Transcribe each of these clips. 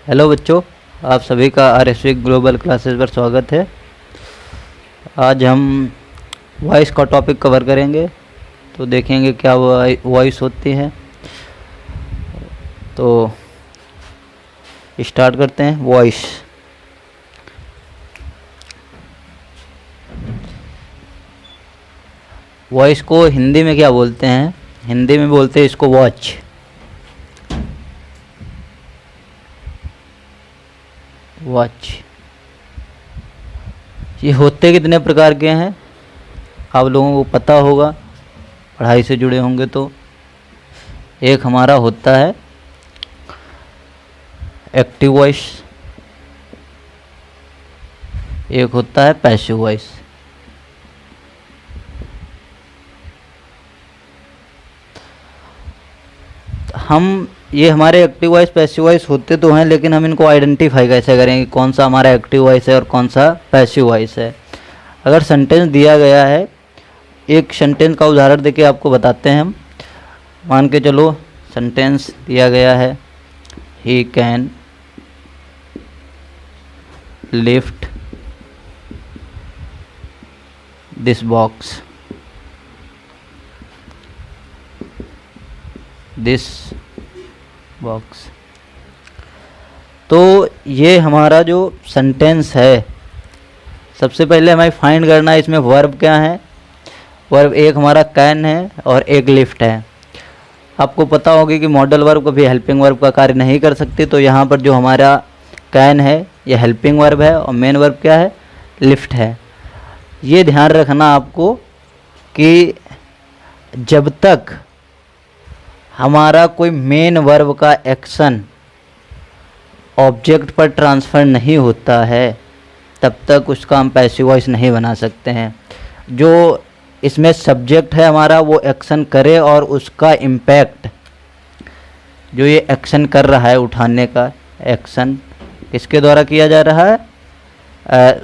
Hello बच्चों, आप सभी का आरएसवी ग्लोबल क्लासेस पर स्वागत है। आज हम वॉइस का टॉपिक कवर करेंगे। तो देखेंगे क्या वॉइस होती है। तो स्टार्ट करते हैं। वॉइस वॉइस को हिंदी में क्या बोलते हैं? हिंदी में बोलते हैं इसको वॉच। वॉच ये होते कितने प्रकार के हैं आप लोगों को पता होगा, पढ़ाई से जुड़े होंगे तो। एक हमारा होता है एक्टिव वॉइस, एक होता है पैसिव वॉइस। हम ये हमारे एक्टिव वॉइस पैसिव वॉइस होते तो हैं, लेकिन हम इनको आइडेंटिफाई कैसे करेंगे कौन सा हमारा एक्टिव वॉइस है और कौन सा पैसिव वॉइस है? अगर सेंटेंस दिया गया है, एक सेंटेंस का उदाहरण देके आपको बताते हैं हम। मान के चलो सेंटेंस दिया गया है, he can lift this box, this box. तो ये हमारा जो सेंटेंस है, सबसे पहले हमें फाइंड करना है इसमें वर्ब क्या है। वर्ब एक हमारा कैन है और एक लिफ्ट है। आपको पता होगी कि मॉडल वर्ब कभी हेल्पिंग वर्ब का कार्य नहीं कर सकती। तो यहाँ पर जो हमारा कैन है ये हेल्पिंग वर्ब है और मेन वर्ब क्या है? लिफ्ट है। ये ध्यान रखना आपको कि जब तक हमारा कोई मेन वर्ब का एक्शन ऑब्जेक्ट पर ट्रांसफ़र नहीं होता है, तब तक उसका हम पैसिव वॉइस नहीं बना सकते हैं। जो इसमें सब्जेक्ट है हमारा वो एक्शन करे और उसका इम्पैक्ट, जो ये एक्शन कर रहा है उठाने का एक्शन, किसके द्वारा किया जा रहा है?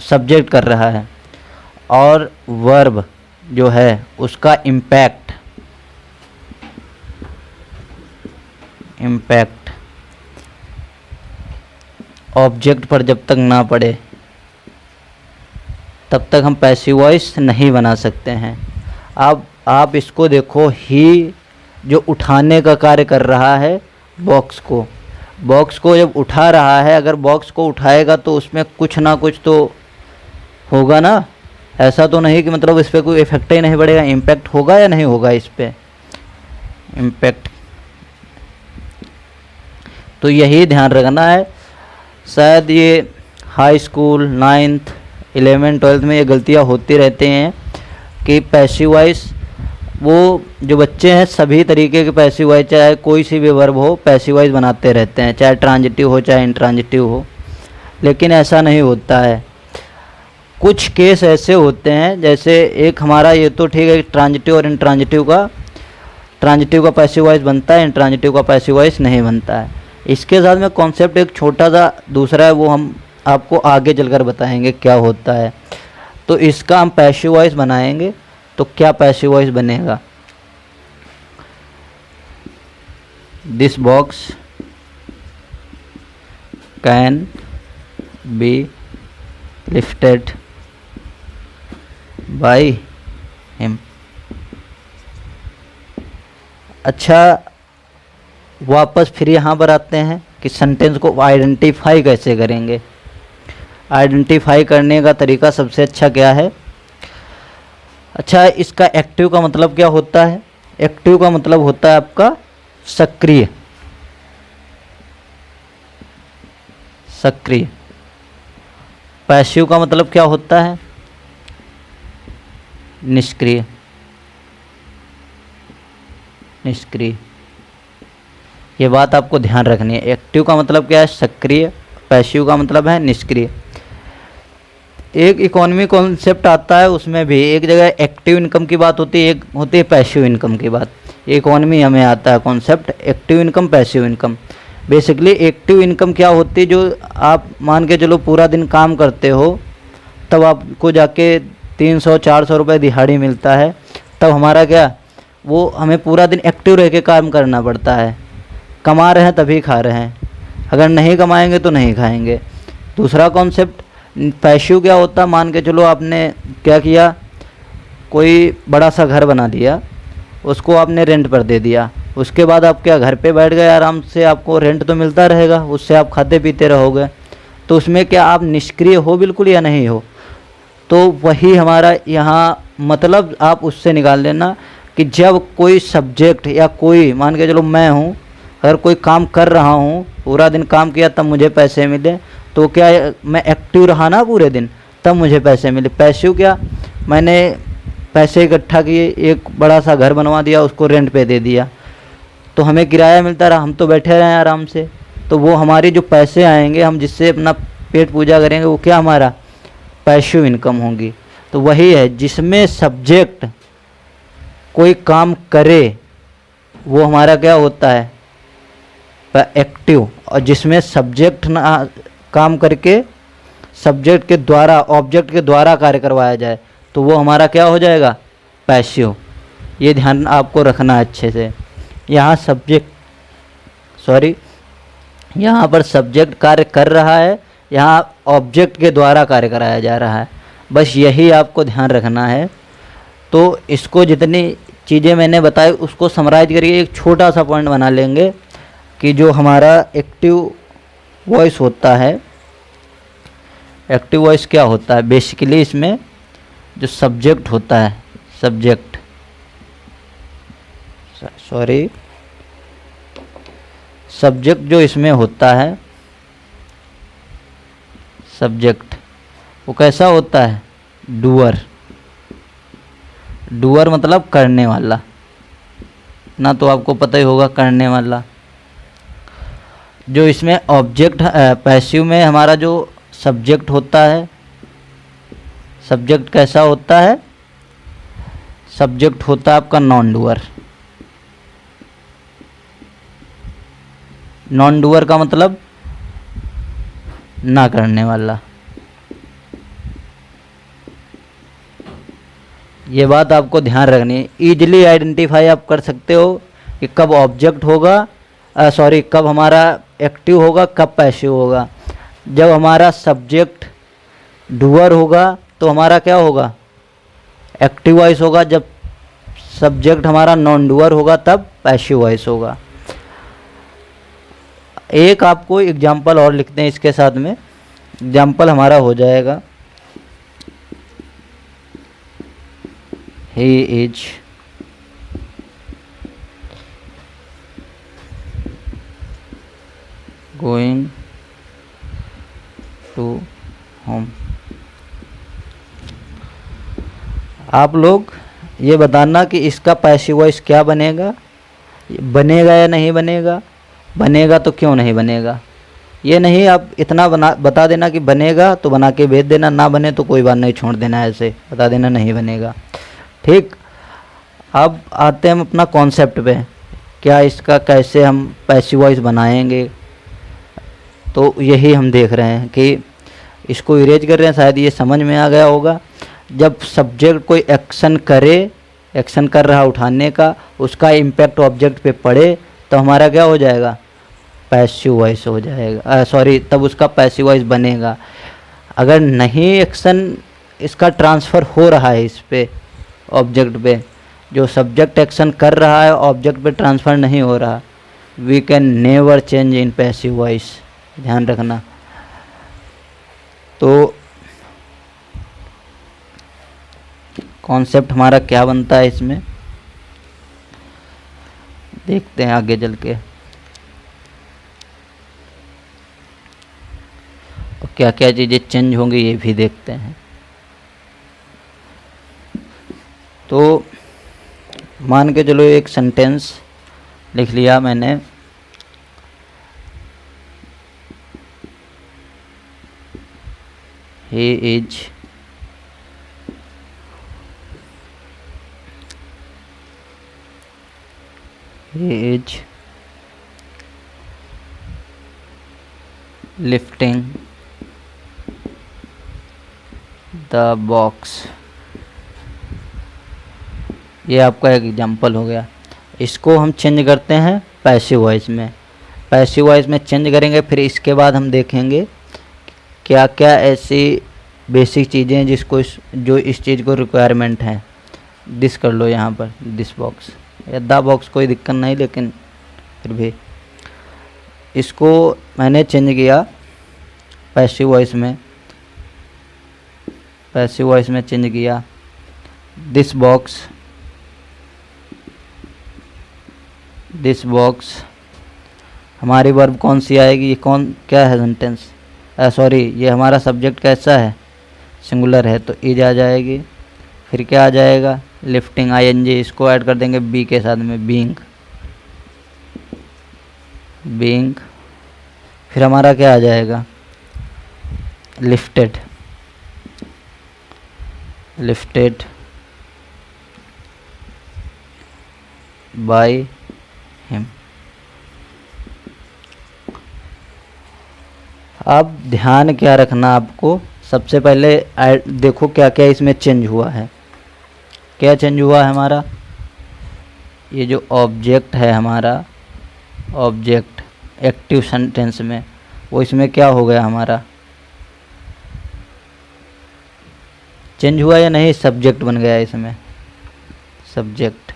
सब्जेक्ट कर रहा है। और वर्ब जो है उसका इम्पैक्ट ऑब्जेक्ट पर जब तक ना पड़े तब तक हम पैसिव वॉइस नहीं बना सकते हैं। आप इसको देखो, ही जो उठाने का कार्य कर रहा है बॉक्स को जब उठा रहा है, अगर बॉक्स को उठाएगा तो उसमें कुछ ना कुछ तो होगा ना। ऐसा तो नहीं कि मतलब इस पर कोई इफेक्ट ही नहीं पड़ेगा। इम्पैक्ट होगा या नहीं होगा इस पर? इम्पैक्ट। तो यही ध्यान रखना है। शायद ये high school 9th 11th 12th में ये गलतियाँ होती रहती हैं कि पैसिव वॉइस, वो जो बच्चे हैं सभी तरीके के पैसिव वॉइस, चाहे कोई सी भी वर्ब हो, पैसिव वॉइस बनाते रहते हैं, चाहे ट्रांजिटिव हो चाहे इंट्रांजिटिव हो। लेकिन ऐसा नहीं होता है। कुछ केस ऐसे होते हैं, जैसे एक हमारा ये तो ठीक है, ट्रांजिटिव और इंट्रांजिटिव का पैसिव वॉइस बनता है, इंट्रांजिटिव का पैसिव वॉइस नहीं बनता है। इसके साथ में कॉन्सेप्ट एक छोटा सा दूसरा है, वो हम आपको आगे चलकर बताएंगे क्या होता है। तो इसका हम पैसिव वॉइस बनाएंगे तो क्या पैसिव वॉइस बनेगा? This box can be lifted by him. अच्छा, वापस फिर यहाँ पर आते हैं कि सेंटेंस को आइडेंटिफाई कैसे करेंगे। आइडेंटिफाई करने का तरीका सबसे अच्छा क्या है? अच्छा, इसका एक्टिव का मतलब क्या होता है? एक्टिव का मतलब होता है आपका सक्रिय। पैसिव का मतलब क्या होता है? निष्क्रिय। ये बात आपको ध्यान रखनी है। एक्टिव का मतलब क्या है? सक्रिय। पैसिव का मतलब है निष्क्रिय। एक इकोनॉमी कॉन्सेप्ट आता है, उसमें भी एक जगह एक्टिव इनकम की बात होती है, एक होती है पैसिव इनकम की बात। इकोनॉमी हमें आता है concept active income, passive income. Basically active income क्या होती है? जो आप मान के चलो पूरा दिन काम करते हो, तब आपको जाके 300-400 रुपये दिहाड़ी मिलता है। तब हमारा क्या, वो हमें पूरा दिन एक्टिव रह के काम करना पड़ता है। कमा रहे हैं तभी खा रहे हैं। अगर नहीं कमाएंगे तो नहीं खाएंगे। दूसरा कॉन्सेप्ट पैसिव क्या होता है, मान के चलो आपने क्या किया, कोई बड़ा सा घर बना दिया, उसको आपने रेंट पर दे दिया, उसके बाद आप क्या घर पे बैठ गए आराम से, आपको रेंट तो मिलता रहेगा, उससे आप खाते पीते रहोगे, तो उसमें क्या आप निष्क्रिय हो बिल्कुल या नहीं हो। तो वही हमारा यहाँ मतलब आप उससे निकाल लेना कि जब कोई सब्जेक्ट या कोई, मान के चलो मैं हूँ, अगर कोई काम कर रहा हूँ, पूरा दिन काम किया तब मुझे पैसे मिले, तो क्या मैं एक्टिव रहा ना पूरे दिन तब मुझे पैसे मिले। पैसिव क्या, मैंने पैसे इकट्ठा किए, एक बड़ा सा घर बनवा दिया, उसको रेंट पे दे दिया, तो हमें किराया मिलता रहा, हम तो बैठे रहे आराम से, तो वो हमारी जो पैसे आएंगे, हम जिससे अपना पेट पूजा करेंगे, वो क्या हमारा पैसिव इनकम होगी। तो वही है, जिसमें सब्जेक्ट कोई काम करे वो हमारा क्या होता है एक्टिव, और जिसमें सब्जेक्ट ना काम करके सब्जेक्ट के द्वारा ऑब्जेक्ट के द्वारा कार्य करवाया जाए तो वो हमारा क्या हो जाएगा पैसिव। ये ध्यान आपको रखना है अच्छे से। यहाँ यहाँ पर सब्जेक्ट कार्य कर रहा है, यहाँ ऑब्जेक्ट के द्वारा कार्य कराया जा रहा है, बस यही आपको ध्यान रखना है। तो इसको जितनी चीज़ें मैंने बताई उसको समराइज करके एक छोटा सा पॉइंट बना लेंगे कि जो हमारा एक्टिव वॉइस होता है, एक्टिव वॉइस क्या होता है बेसिकली, इसमें जो सब्जेक्ट होता है, सब्जेक्ट जो इसमें होता है, सब्जेक्ट वो कैसा होता है डूअर मतलब करने वाला ना, तो आपको पता ही होगा करने वाला। जो इसमें ऑब्जेक्ट पैसिव में हमारा जो सब्जेक्ट होता है, सब्जेक्ट कैसा होता है, सब्जेक्ट होता है आपका नॉन डूअर। नॉन डूअर का मतलब ना करने वाला। ये बात आपको ध्यान रखनी है। ईजिली आइडेंटिफाई आप कर सकते हो कि कब ऑब्जेक्ट होगा, कब हमारा एक्टिव होगा, कब पैसिव होगा। जब हमारा सब्जेक्ट डूअर होगा तो हमारा क्या होगा एक्टिव वॉइस होगा, जब सब्जेक्ट हमारा नॉन डूअर होगा तब पैसिव वॉइस होगा। एक आपको एग्जाम्पल और लिखते हैं इसके साथ में, एग्जाम्पल हमारा हो जाएगा he is going to home। आप लोग ये बताना कि इसका पैसिव वॉइस क्या बनेगा, बनेगा या नहीं बनेगा, बनेगा तो क्यों नहीं बनेगा। ये नहीं आप इतना बता देना कि बनेगा तो बना के भेज देना, ना बने तो कोई बात नहीं, छोड़ देना, ऐसे बता देना नहीं बनेगा। ठीक, अब आते हैं हम अपना कॉन्सेप्ट पे, क्या इसका कैसे हम पैसिव वॉइस बनाएंगे। तो यही हम देख रहे हैं कि इसको इरेज कर रहे हैं, शायद ये समझ में आ गया होगा। जब सब्जेक्ट कोई एक्शन करे, एक्शन कर रहा उठाने का, उसका इम्पैक्ट ऑब्जेक्ट पे पड़े तो हमारा क्या हो जाएगा पैसिव वॉइस हो जाएगा, तब उसका पैसिव वॉइस बनेगा। अगर नहीं एक्शन इसका ट्रांसफ़र हो रहा है इस पे ऑब्जेक्ट पे, जो सब्जेक्ट एक्शन कर रहा है ऑब्जेक्ट पे ट्रांसफ़र नहीं हो रहा, we can never change in passive voice, ध्यान रखना। तो कॉन्सेप्ट हमारा क्या बनता है इसमें, देखते हैं आगे चल के और क्या क्या चीज़ें चेंज होंगी ये भी देखते हैं। तो मान के चलो एक सेंटेंस लिख लिया मैंने, he is lifting the box। ये आपका एक एग्जाम्पल हो गया। इसको हम चेंज करते हैं पैसिव वॉइस में। पैसिव वॉइस में चेंज करेंगे। फिर इसके बाद हम देखेंगे क्या क्या ऐसी बेसिक चीज़ें हैं जिसको जो इस चीज़ को रिक्वायरमेंट है। दिस कर लो यहाँ पर, दिस बॉक्स या द बॉक्स, कोई दिक्कत नहीं, लेकिन फिर भी इसको मैंने चेंज किया पैसिव वॉइस में, पैसिव वॉइस में चेंज किया। दिस बॉक्स, दिस बॉक्स हमारी वर्ब कौन सी आएगी, ये कौन क्या है सेंटेंस, सॉरी ये हमारा सब्जेक्ट कैसा है, सिंगुलर है, तो इज आ जाएगी। फिर क्या आ जाएगा, लिफ्टिंग आईएनजी, इसको ऐड कर देंगे बी के साथ में, बीइंग, बीइंग। फिर हमारा क्या आ जाएगा, लिफ्टेड, लिफ्टेड बाय हिम। अब ध्यान क्या रखना आपको, सबसे पहले देखो क्या क्या इसमें चेंज हुआ है। क्या चेंज हुआ है हमारा, ये जो ऑब्जेक्ट है हमारा, ऑब्जेक्ट एक्टिव सेंटेंस में, वो इसमें क्या हो गया हमारा, चेंज हुआ या नहीं, सब्जेक्ट बन गया इसमें, सब्जेक्ट।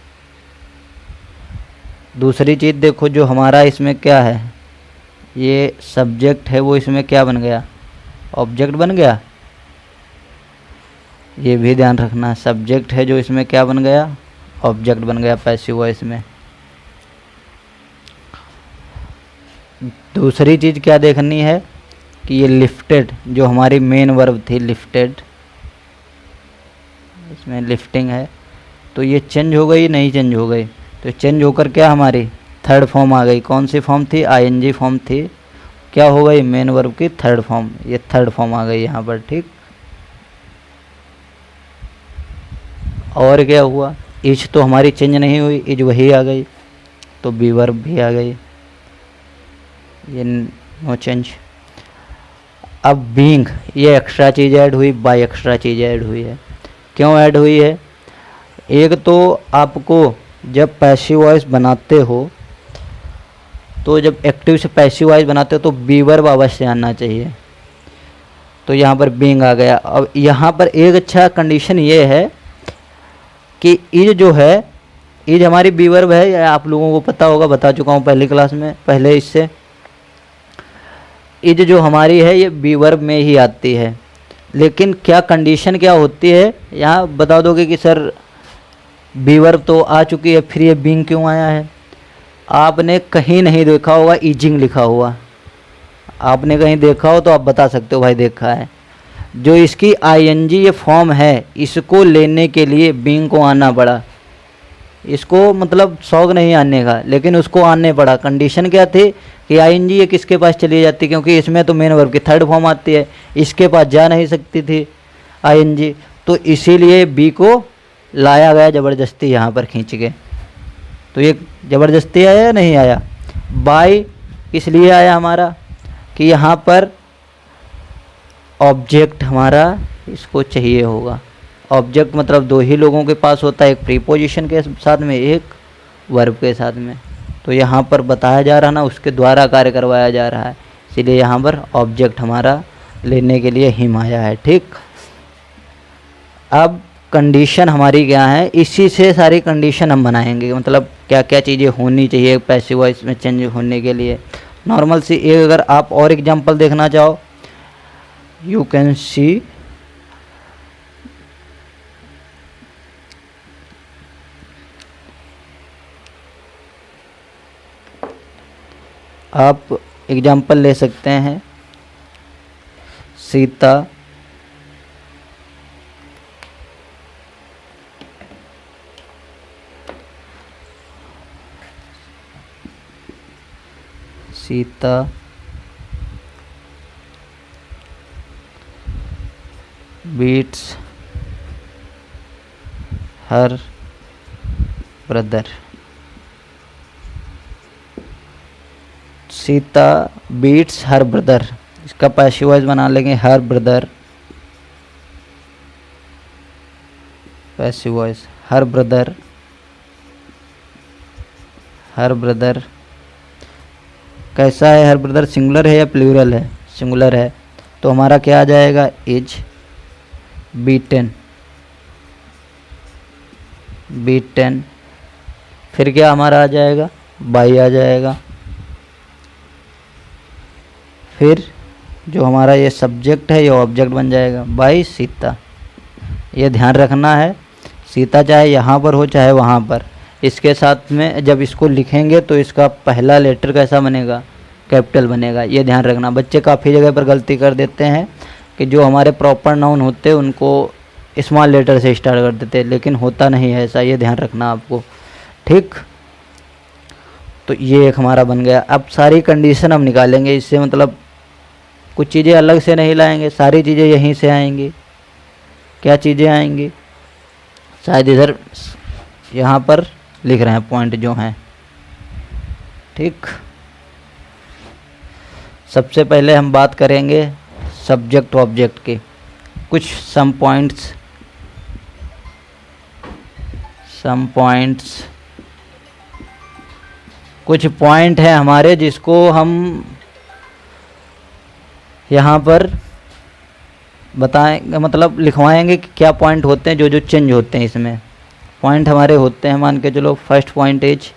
दूसरी चीज़ देखो, जो हमारा इसमें क्या है, ये सब्जेक्ट है, वो इसमें क्या बन गया, ऑब्जेक्ट बन गया। ये भी ध्यान रखना, सब्जेक्ट है जो इसमें क्या बन गया, ऑब्जेक्ट बन गया पैसिव वॉइस में। दूसरी चीज़ क्या देखनी है कि ये लिफ्टेड, जो हमारी मेन वर्ब थी लिफ्टेड, इसमें लिफ्टिंग है, तो ये चेंज हो गई, नहीं चेंज हो गई, तो चेंज होकर क्या हमारी थर्ड फॉर्म आ गई। कौन सी फॉर्म थी, आईएनजी फॉर्म थी, क्या हो गई, मेन वर्ब की थर्ड फॉर्म, ये थर्ड फॉर्म आ गई यहाँ पर, ठीक। और क्या हुआ, इज तो हमारी चेंज नहीं हुई, इज वही आ गई, तो बी वर्ब भी आ गई, ये नो चेंज। अब बीइंग, ये एक्स्ट्रा चीज़ ऐड हुई, बाय एक्स्ट्रा चीज़ ऐड हुई है। क्यों ऐड हुई है, एक तो आपको जब पैसिव वॉइस बनाते हो, तो जब एक्टिव से पैसिव वॉइस बनाते हो तो बी वर्ब अवश्य आना चाहिए, तो यहाँ पर बीइंग आ गया। अब यहाँ पर एक अच्छा कंडीशन ये है कि इज जो है, इज हमारी बी वर्ब है, या आप लोगों को पता होगा, बता चुका हूँ पहली क्लास में, पहले इससे। इज जो हमारी है ये बी वर्ब में ही आती है, लेकिन क्या कंडीशन क्या होती है, यहाँ बता दोगे कि सर बी वर्ब तो आ चुकी है, फिर ये बीइंग क्यों आया है। आपने कहीं नहीं देखा होगा ईजिंग लिखा हुआ, आपने कहीं देखा हो तो आप बता सकते हो भाई देखा है। जो इसकी आईएनजी ये फॉर्म है, इसको लेने के लिए बीइंग को आना पड़ा, इसको मतलब शौक नहीं आने का, लेकिन उसको आने पड़ा। कंडीशन क्या थी कि आईएनजी ये किसके पास चली जाती, क्योंकि इसमें तो मेन वर्ब की थर्ड फॉर्म आती है, इसके पास जा नहीं सकती थी आईएनजी, तो इसीलिए बी को लाया गया ज़बरदस्ती यहाँ पर खींच के। तो ये ज़बरदस्ती आया या नहीं आया, बाय इसलिए आया हमारा कि यहाँ पर ऑब्जेक्ट हमारा इसको चाहिए होगा। ऑब्जेक्ट मतलब दो ही लोगों के पास होता है, एक प्रीपोजिशन के साथ में, एक वर्ब के साथ में, तो यहाँ पर बताया जा रहा ना, उसके द्वारा कार्य करवाया जा रहा है, इसीलिए यहाँ पर ऑब्जेक्ट हमारा लेने के लिए हिम आया है, ठीक। अब कंडीशन हमारी क्या है, इसी से सारी कंडीशन हम बनाएंगे, मतलब क्या क्या चीज़ें होनी चाहिए पैसिव वॉइस में चेंज होने के लिए। नॉर्मल सी एक अगर आप और एग्जांपल देखना चाहो, यू कैन सी आप एग्जांपल ले सकते हैं, Sita Sita beats her brother। Sita beats her brother, इसका पैसिव वॉइस बना लेंगे her brother, passive voice her brother, her brother कैसा है हर ब्रदर, सिंगुलर है या प्लूरल है? सिंगुलर है, तो हमारा क्या आ जाएगा, इज बीटन, बीटन। फिर क्या हमारा आ जाएगा, बाई आ जाएगा। फिर जो हमारा ये सब्जेक्ट है ये ऑब्जेक्ट बन जाएगा, बाई सीता। ये ध्यान रखना है, सीता चाहे यहाँ पर हो चाहे वहाँ पर, इसके साथ में जब इसको लिखेंगे तो इसका पहला लेटर कैसा बनेगा, कैपिटल बनेगा। ये ध्यान रखना। बच्चे काफ़ी जगह पर गलती कर देते हैं कि जो हमारे प्रॉपर नाउन होते हैं उनको स्मॉल लेटर से स्टार्ट कर देते हैं, लेकिन होता नहीं है ऐसा, ये ध्यान रखना आपको, ठीक। तो ये एक हमारा बन गया। अब सारी कंडीशन हम निकालेंगे इससे, मतलब कुछ चीज़ें अलग से नहीं लाएंगे, सारी चीज़ें यहीं से आएंगी। क्या चीज़ें आएंगी, शायद इधर यहाँ पर लिख रहे हैं पॉइंट जो हैं, ठीक। सबसे पहले हम बात करेंगे सब्जेक्ट ऑब्जेक्ट की, कुछ सम पॉइंट्स, कुछ पॉइंट हैं हमारे जिसको हम यहाँ पर बताएंगे, मतलब लिखवाएंगे कि क्या पॉइंट होते हैं जो जो चेंज होते हैं इसमें। पॉइंट हमारे होते हैं, मान के चलो फर्स्ट पॉइंट इज,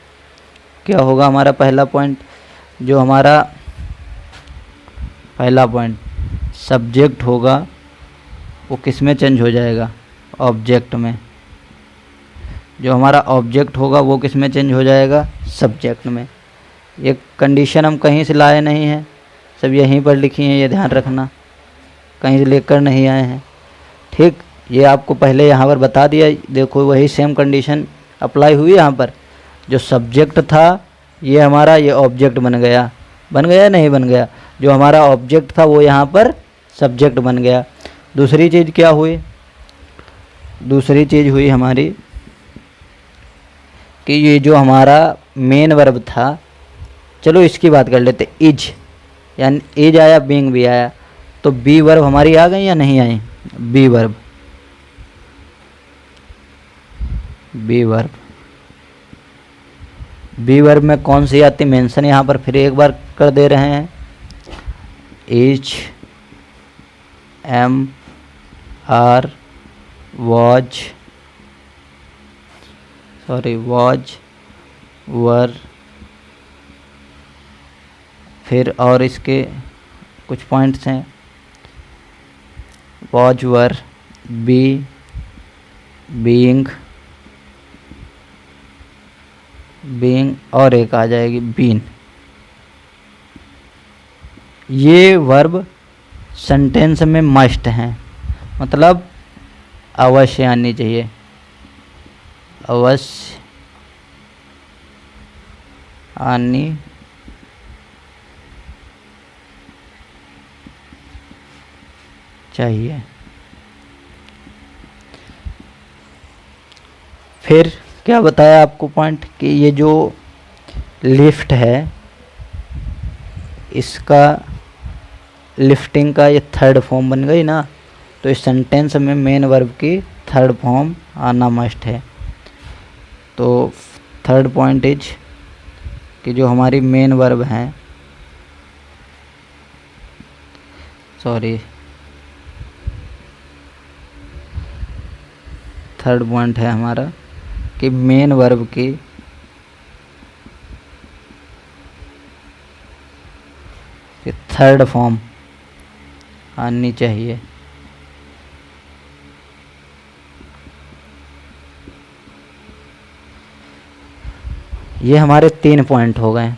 क्या होगा हमारा पहला पॉइंट, जो हमारा पहला पॉइंट सब्जेक्ट होगा वो किस में चेंज हो जाएगा, ऑब्जेक्ट में। जो हमारा ऑब्जेक्ट होगा वो किस में चेंज हो जाएगा, सब्जेक्ट में। ये कंडीशन हम कहीं से लाए नहीं हैं, सब यहीं पर लिखी हैं, ये ध्यान रखना, कहीं से लेकर नहीं आए हैं, ठीक। ये आपको पहले यहाँ पर बता दिया, देखो वही सेम कंडीशन अप्लाई हुई यहाँ पर। जो सब्जेक्ट था ये हमारा, ये ऑब्जेक्ट बन गया, नहीं बन गया, जो हमारा ऑब्जेक्ट था वो यहाँ पर सब्जेक्ट बन गया। दूसरी चीज़ क्या हुई, दूसरी चीज़ हुई हमारी कि ये जो हमारा मेन वर्ब था, चलो इसकी बात कर लेते, इज, यानी इज आया, बीइंग भी आया, तो बी वर्ब हमारी आ गई या नहीं आई, b verb, b verb, b verb में कौन सी आती, मेंशन यहाँ पर फिर एक बार कर दे रहे हैं, is, am, are, was, was, were, फिर और इसके कुछ पॉइंट्स हैं, वॉज, वर, बी, बीइंग, और एक आ जाएगी बीन। ये वर्ब सेंटेंस में मस्ट हैं, मतलब अवश्य आनी चाहिए, अवश्य आनी चाहिए। फिर क्या बताया आपको पॉइंट कि ये जो लिफ्ट है, इसका लिफ्टिंग का ये थर्ड फॉर्म बन गई ना, तो इस सेंटेंस में मेन वर्ब की थर्ड फॉर्म आना मस्ट है। तो थर्ड पॉइंट इज कि जो हमारी मेन वर्ब हैं, थर्ड पॉइंट है हमारा कि मेन वर्ब की थर्ड फॉर्म आनी चाहिए। ये हमारे 3 पॉइंट हो गए।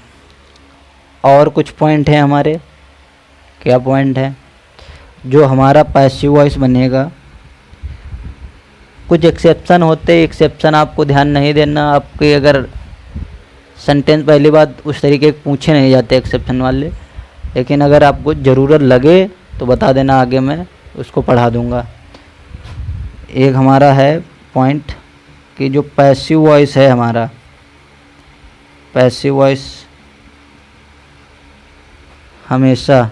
और कुछ पॉइंट हैं हमारे, क्या पॉइंट है, जो हमारा पैसिव वॉइस बनेगा। कुछ एक्सेप्शन होते, एक्सेप्शन आपको ध्यान नहीं देना, आपके अगर सेंटेंस पहली बात उस तरीके के पूछे नहीं जाते एक्सेप्शन वाले, लेकिन अगर आपको ज़रूरत लगे तो बता देना, आगे मैं उसको पढ़ा दूंगा। एक हमारा है पॉइंट कि जो पैसिव वॉइस है हमारा, पैसिव वॉइस हमेशा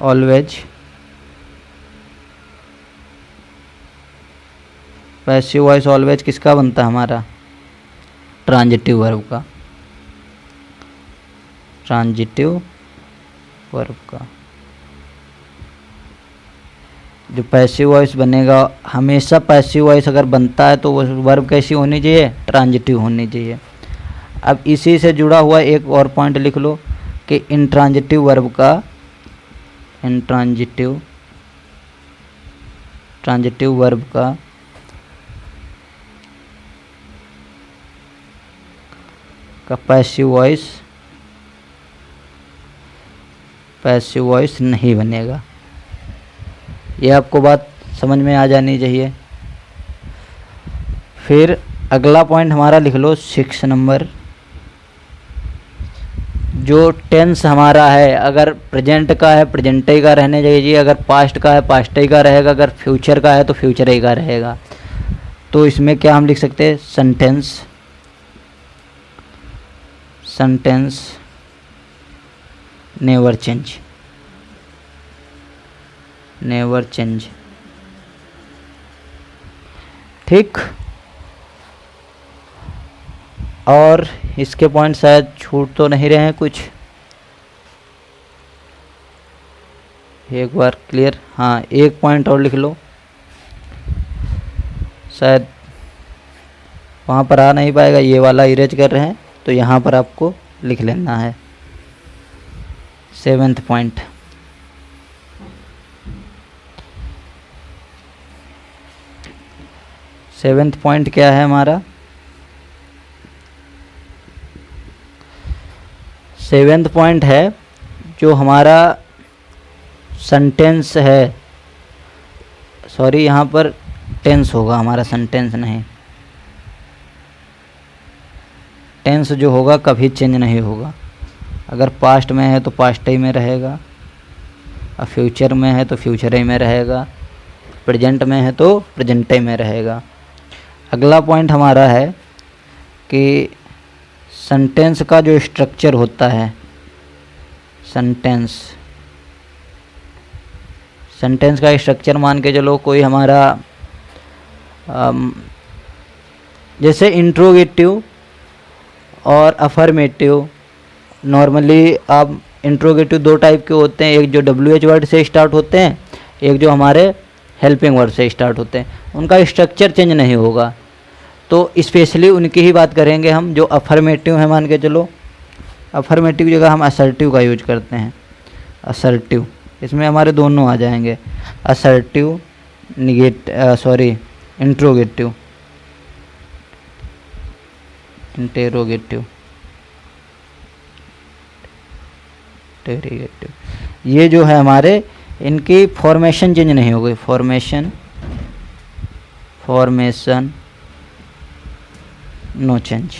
ऑलवेज, पैसिव वॉइस ऑलवेज किसका बनता है हमारा, ट्रांजिटिव वर्ब का, ट्रांजिटिव वर्ब का जो पैसिव वॉइस बनेगा, हमेशा पैसिव वॉइस अगर बनता है तो वो वर्ब कैसी होनी चाहिए, ट्रांजिटिव होनी चाहिए। अब इसी से जुड़ा हुआ एक और पॉइंट लिख लो कि इंट्रांजिटिव वर्ब का, इंट्रांजिटिव ट्रांजिटिव वर्ब का पैसिव वॉइस नहीं बनेगा। ये आपको बात समझ में आ जानी चाहिए। फिर अगला पॉइंट हमारा लिख लो 6 नंबर, जो टेंस हमारा है, अगर प्रेजेंट का है प्रेजेंट ही का रहने चाहिए, अगर पास्ट का है पास्ट ही का रहेगा, अगर फ्यूचर का है तो फ्यूचर ही का रहेगा। तो इसमें क्या हम लिख सकते हैं, सेंटेंस नेवर चेंज। ठीक, और इसके पॉइंट शायद छूट तो नहीं रहे हैं कुछ, एक बार क्लियर। हाँ, एक पॉइंट और लिख लो, शायद वहाँ पर आ नहीं पाएगा, ये वाला इरेज कर रहे हैं तो यहाँ पर आपको लिख लेना है 7th पॉइंट। सेवेंथ पॉइंट क्या है हमारा, 7th पॉइंट है जो हमारा सेंटेंस है, सॉरी यहाँ पर टेंस होगा हमारा, सेंटेंस नहीं, टेंस जो होगा कभी चेंज नहीं होगा। अगर पास्ट में है तो पास्ट ही में रहेगा, और फ्यूचर में है तो फ्यूचर ही में रहेगा, प्रेजेंट में है तो प्रेजेंट ही में रहेगा। अगला पॉइंट हमारा है कि सेंटेंस का जो स्ट्रक्चर होता है, सेंटेंस का स्ट्रक्चर मान के चलो कोई हमारा जैसे इंट्रोगेटिव और अफर्मेटिव। नॉर्मली आप इंट्रोगेटिव 2 टाइप के होते हैं, एक जो WH वर्ड से स्टार्ट होते हैं, एक जो हमारे हेल्पिंग वर्ड से स्टार्ट होते हैं, उनका स्ट्रक्चर चेंज नहीं होगा। तो स्पेशली उनकी ही बात करेंगे हम जो अफर्मेटिव है, मान के चलो अफर्मेटिव की जगह हम असर्टिव का यूज करते हैं, असर्टिव, इसमें हमारे दोनों आ जाएंगे, असर्टिव इंट्रोगेटिव, ये जो है हमारे, इनकी फॉर्मेशन चेंज नहीं होगी, फॉर्मेशन नो चेंज।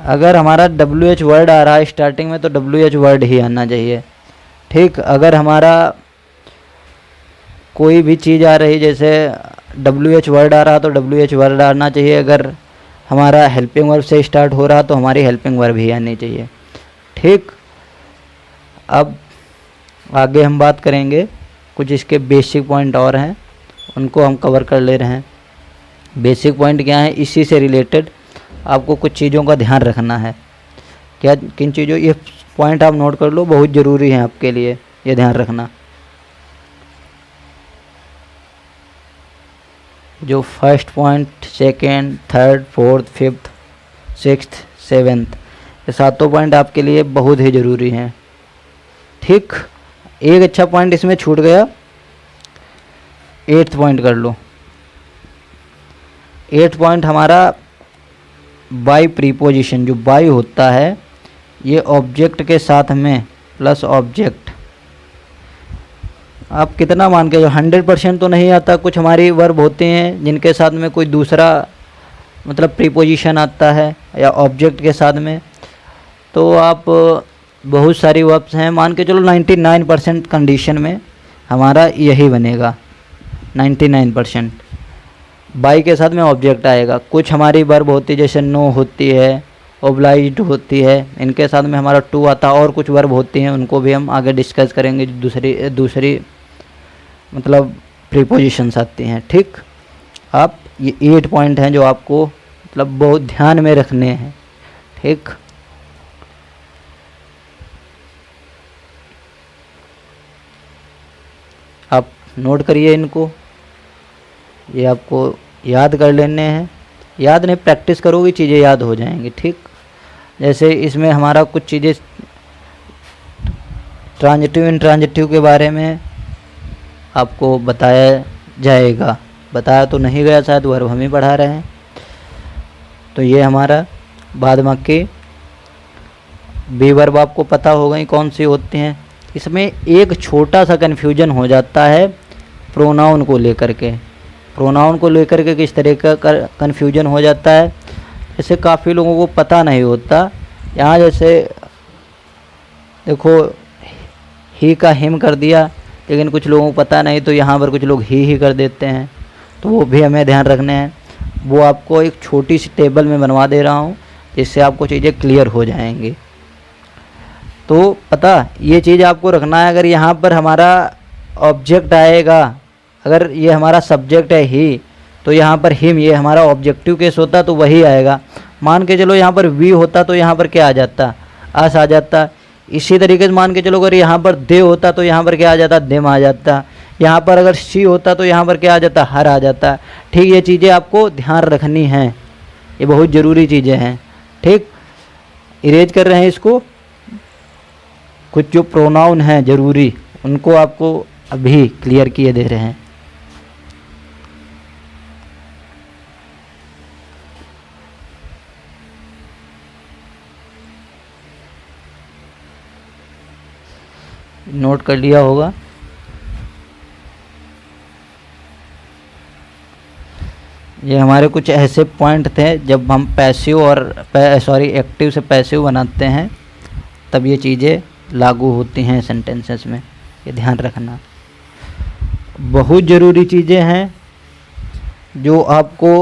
अगर हमारा WH वर्ड आ रहा है स्टार्टिंग में तो WH वर्ड ही आना चाहिए। ठीक, अगर हमारा कोई भी चीज़ आ रही, जैसे WH वर्ड आ रहा तो WH वर्ड आना चाहिए, अगर हमारा हेल्पिंग वर्ब से स्टार्ट हो रहा तो हमारी हेल्पिंग वर्ब ही आनी चाहिए। ठीक, अब आगे हम बात करेंगे, कुछ इसके बेसिक पॉइंट और हैं उनको हम कवर कर ले रहे हैं। बेसिक पॉइंट क्या है, इसी से रिलेटेड आपको कुछ चीज़ों का ध्यान रखना है। क्या, किन चीज़ों, ये पॉइंट आप नोट कर लो, बहुत ज़रूरी है आपके लिए ये ध्यान रखना। जो first point, second, third, fourth, fifth, sixth, 7th, ये 7 पॉइंट आपके लिए बहुत ही ज़रूरी हैं। ठीक, एक अच्छा पॉइंट इसमें छूट गया, 8th पॉइंट कर लो। 8th पॉइंट हमारा बाय प्रीपोजिशन, जो बाय होता है ये ऑब्जेक्ट के साथ में प्लस ऑब्जेक्ट। आप कितना मान के, जो 100% तो नहीं आता, कुछ हमारी वर्ब होते हैं जिनके साथ में कोई दूसरा मतलब प्रीपोजिशन आता है या ऑब्जेक्ट के साथ में, तो आप बहुत सारी वर्ब्स हैं, मान के चलो 99% कंडीशन में हमारा यही बनेगा, 99% बाई के साथ में ऑब्जेक्ट आएगा। कुछ हमारी वर्ब होती है जैसे नो होती है, ओब्लाइज्ड होती है, इनके साथ में हमारा टू आता है, और कुछ वर्ब होती हैं उनको भी हम आगे डिस्कस करेंगे, दूसरी मतलब प्रीपोजिशंस आती हैं। ठीक, आप ये 8 पॉइंट हैं जो आपको मतलब बहुत ध्यान में रखने हैं। ठीक, आप नोट करिए इनको, ये आपको याद कर लेने हैं। याद नहीं, प्रैक्टिस करोगे चीज़ें याद हो जाएंगी। ठीक, जैसे इसमें हमारा कुछ चीज़ें ट्रांजिटिव इंट्रांजिटिव के बारे में आपको बताया जाएगा। बताया तो नहीं गया शायद, वर्ब हम ही पढ़ा रहे हैं। तो ये हमारा बाद वाक्य बी वर्ब आपको पता होगा ही कौन सी होते हैं। इसमें एक छोटा सा कन्फ्यूजन हो जाता है प्रोनाउन को लेकर के। प्रोनाउन को लेकर के किस तरह का कन्फ्यूजन हो जाता है, जैसे काफ़ी लोगों को पता नहीं होता। यहाँ जैसे देखो ही का हिम कर दिया, लेकिन कुछ लोगों को पता नहीं, तो यहाँ पर कुछ लोग ही कर देते हैं, तो वो भी हमें ध्यान रखने हैं। वो आपको एक छोटी सी टेबल में बनवा दे रहा हूँ, जिससे आपको चीज़ें क्लियर हो जाएंगी। तो पता ये चीज़ आपको रखना है। अगर यहाँ पर हमारा ऑब्जेक्ट आएगा, अगर ये हमारा सब्जेक्ट है ही, तो यहाँ पर हिम ये हमारा ऑब्जेक्टिव केस होता तो वही आएगा। मान के चलो यहाँ पर वी होता तो यहाँ पर क्या आ जाता, अस आ जाता। इसी तरीके से मान के चलो अगर यहाँ पर दे होता तो यहाँ पर क्या आ जाता, देम आ जाता। यहाँ पर अगर सी होता तो यहाँ पर क्या आ जाता, हर आ जाता। ठीक, ये चीज़ें आपको ध्यान रखनी हैं, ये बहुत ज़रूरी चीज़ें हैं। ठीक, इरेज कर रहे हैं इसको। कुछ जो प्रोनाउन हैं ज़रूरी, उनको आपको अभी क्लियर किए दे रहे हैं। नोट कर लिया होगा। ये हमारे कुछ ऐसे पॉइंट थे, जब हम पैसिव और एक्टिव से पैसिव बनाते हैं तब ये चीज़ें लागू होती हैं सेंटेंसेस में, ये ध्यान रखना। बहुत ज़रूरी चीज़ें हैं जो आपको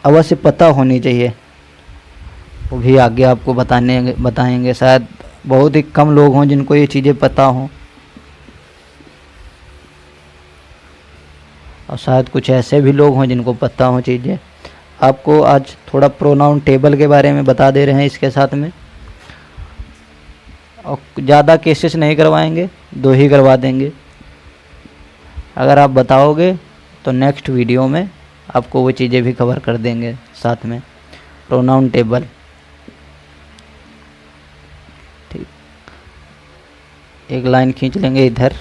अवश्य पता होनी चाहिए, वो भी आगे आपको बताएंगे। शायद बहुत ही कम लोग हों जिनको ये चीज़ें पता हों, और शायद कुछ ऐसे भी लोग हों जिनको पता हो चीज़ें। आपको आज थोड़ा प्रोनाउन टेबल के बारे में बता दे रहे हैं इसके साथ में, और ज़्यादा केसेस नहीं करवाएंगे, 2 ही करवा देंगे। अगर आप बताओगे तो नेक्स्ट वीडियो में आपको वो चीज़ें भी कवर कर देंगे साथ में, प्रोनाउन टेबल। ठीक, एक लाइन खींच लेंगे इधर,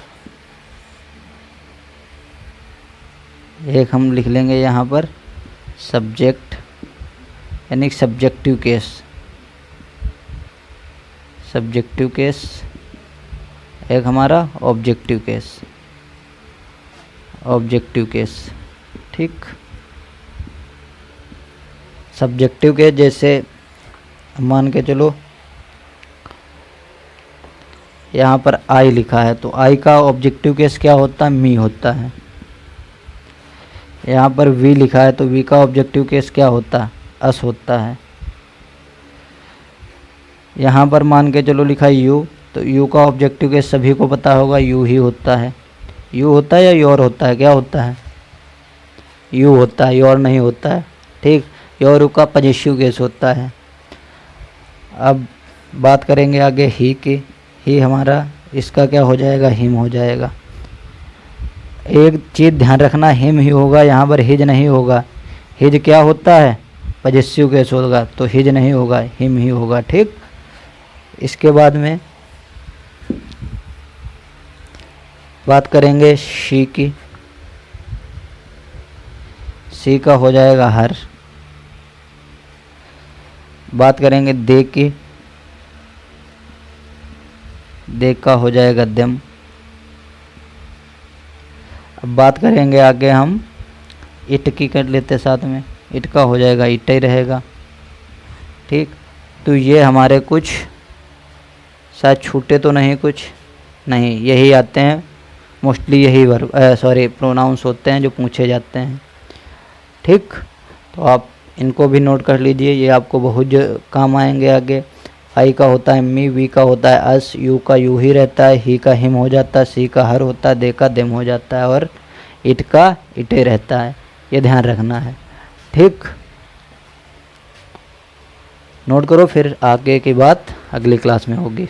एक हम लिख लेंगे यहाँ पर सब्जेक्ट, यानी सब्जेक्टिव केस। सब्जेक्टिव केस, एक हमारा ऑब्जेक्टिव केस। ऑब्जेक्टिव केस, ठीक। सब्जेक्टिव केस जैसे मान के चलो यहाँ पर आई लिखा है, तो आई का ऑब्जेक्टिव केस क्या होता है, मी होता है। यहाँ पर वी लिखा है तो वी का ऑब्जेक्टिव केस क्या होता है, अस होता है। यहाँ पर मान के चलो लिखा है यू, तो यू का ऑब्जेक्टिव केस सभी को पता होगा, यू ही होता है। यू होता है या योर होता है, क्या होता है, यू होता है, योर नहीं होता है। ठीक, योर का पॉजिटिव केस होता है। अब बात करेंगे आगे ही की। ही हमारा इसका क्या हो जाएगा, हिम हो जाएगा। एक चीज़ ध्यान रखना, हिम ही होगा, यहाँ पर हिज नहीं होगा। हिज क्या होता है, पॉजिटिव केस होगा, तो हिज नहीं होगा, हिम ही होगा। ठीक, इसके बाद में बात करेंगे शी की। सी का हो जाएगा हर। बात करेंगे दे की, दे का हो जाएगा देम। अब बात करेंगे आगे हम इट की, कर लेते साथ में, इट का हो जाएगा इट ही रहेगा। ठीक, तो ये हमारे कुछ शायद छूटे तो नहीं, कुछ नहीं, यही आते हैं मोस्टली, यही वर्ब प्रोनाउंस होते हैं जो पूछे जाते हैं। ठीक, तो आप इनको भी नोट कर लीजिए, ये आपको बहुत काम आएंगे आगे। आई का होता है मी, वी का होता है अस, यू का यू ही रहता है, ही का हिम हो जाता है, सी का हर होता है, दे का देम हो जाता है, और इट का इटे रहता है। ये ध्यान रखना है। ठीक, नोट करो, फिर आगे की बात अगली क्लास में होगी।